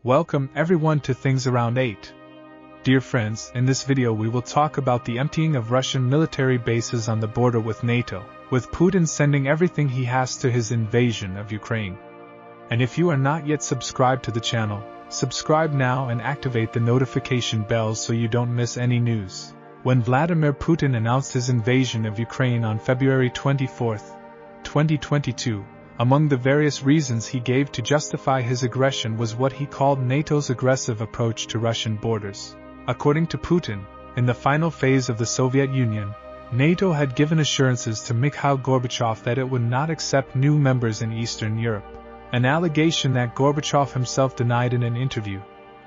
Welcome everyone to Things Around 8. Dear friends, in this video we will talk about the emptying of Russian military bases on the border with NATO, with Putin sending everything he has to his invasion of Ukraine. And if you are not yet subscribed to the channel, subscribe now and activate the notification bell so you don't miss any news. When Vladimir Putin announced his invasion of Ukraine on February 24, 2022, among the various reasons he gave to justify his aggression was what he called NATO's aggressive approach to Russian borders. According to Putin, in the final phase of the Soviet Union, NATO had given assurances to Mikhail Gorbachev that it would not accept new members in Eastern Europe, an allegation that Gorbachev himself denied in an interview,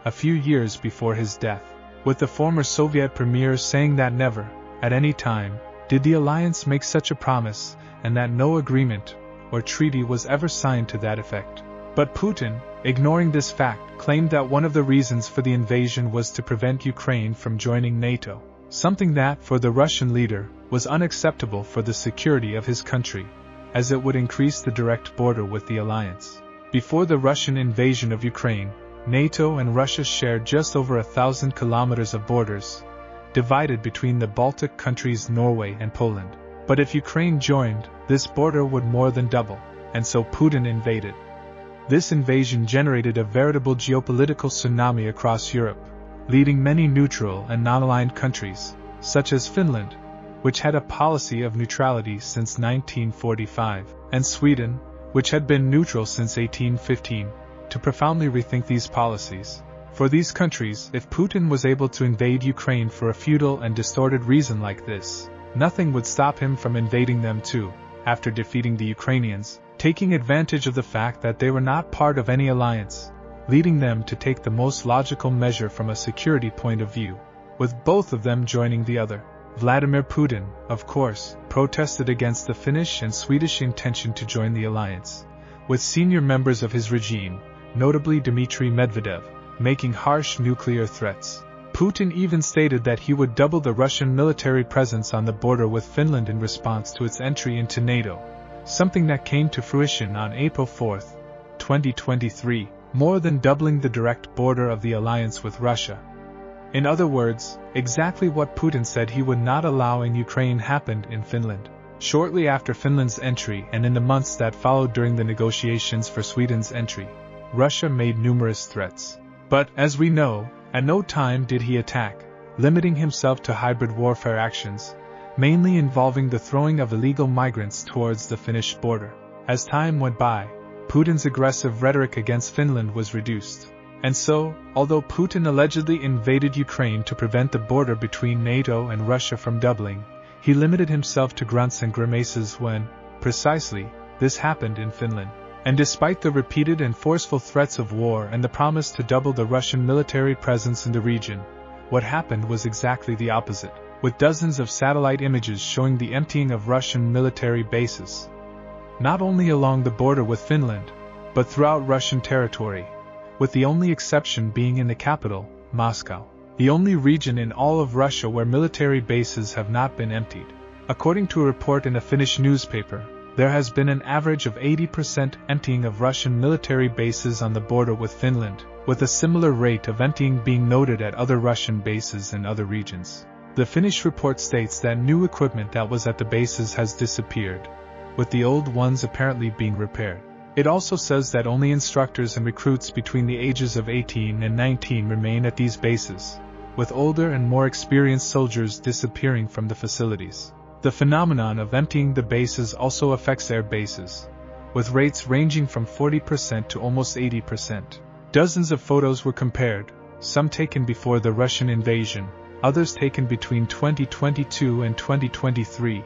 a few years before his death, with the former Soviet premier saying that never, at any time, did the alliance make such a promise, and that no agreement or treaty was ever signed to that effect. But Putin, ignoring this fact, claimed that one of the reasons for the invasion was to prevent Ukraine from joining NATO, something that, for the Russian leader, was unacceptable for the security of his country, as it would increase the direct border with the alliance. Before the Russian invasion of Ukraine, NATO and Russia shared just over 1,000 kilometers of borders, divided between the Baltic countries Norway and Poland. But if Ukraine joined, this border would more than double, and so Putin invaded. This invasion generated a veritable geopolitical tsunami across Europe, leading many neutral and non-aligned countries, such as Finland, which had a policy of neutrality since 1945, and Sweden, which had been neutral since 1815, to profoundly rethink these policies. For these countries, if Putin was able to invade Ukraine for a futile and distorted reason like this, nothing would stop him from invading them too, after defeating the Ukrainians, taking advantage of the fact that they were not part of any alliance, leading them to take the most logical measure from a security point of view, with both of them joining the other. Vladimir Putin, of course, protested against the Finnish and Swedish intention to join the alliance, with senior members of his regime, notably Dmitry Medvedev, making harsh nuclear threats. Putin even stated that he would double the Russian military presence on the border with Finland in response to its entry into NATO, something that came to fruition on April 4, 2023, more than doubling the direct border of the alliance with Russia. In other words, exactly what Putin said he would not allow in Ukraine happened in Finland. Shortly after Finland's entry and in the months that followed during the negotiations for Sweden's entry, Russia made numerous threats. But, as we know, at no time did he attack, limiting himself to hybrid warfare actions, mainly involving the throwing of illegal migrants towards the Finnish border. As time went by, Putin's aggressive rhetoric against Finland was reduced. And so, although Putin allegedly invaded Ukraine to prevent the border between NATO and Russia from doubling, he limited himself to grunts and grimaces when, precisely, this happened in Finland. And despite the repeated and forceful threats of war and the promise to double the Russian military presence in the region, what happened was exactly the opposite, with dozens of satellite images showing the emptying of Russian military bases, not only along the border with Finland, but throughout Russian territory, with the only exception being in the capital, Moscow, the only region in all of Russia where military bases have not been emptied. According to a report in a Finnish newspaper, there has been an average of 80% emptying of Russian military bases on the border with Finland, with a similar rate of emptying being noted at other Russian bases in other regions. The Finnish report states that new equipment that was at the bases has disappeared, with the old ones apparently being repaired. It also says that only instructors and recruits between the ages of 18 and 19 remain at these bases, with older and more experienced soldiers disappearing from the facilities. The phenomenon of emptying the bases also affects air bases, with rates ranging from 40% to almost 80%. Dozens of photos were compared, some taken before the Russian invasion, others taken between 2022 and 2023,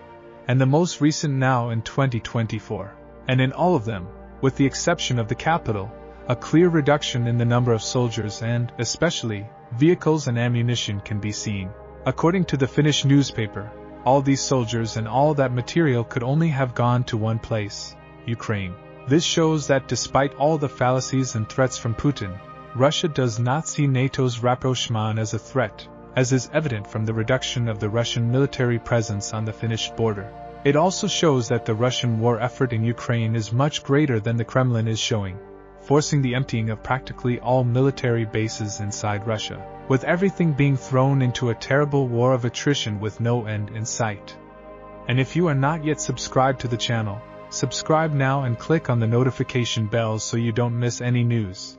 and the most recent now in 2024. And in all of them, with the exception of the capital, a clear reduction in the number of soldiers and, especially, vehicles and ammunition can be seen. According to the Finnish newspaper, all these soldiers and all that material could only have gone to one place, Ukraine. This shows that despite all the fallacies and threats from Putin, Russia does not see NATO's rapprochement as a threat, as is evident from the reduction of the Russian military presence on the Finnish border. It also shows that the Russian war effort in Ukraine is much greater than the Kremlin is showing. forcing the emptying of practically all military bases inside Russia, with everything being thrown into a terrible war of attrition with no end in sight. And if you are not yet subscribed to the channel, subscribe now and click on the notification bell so you don't miss any news.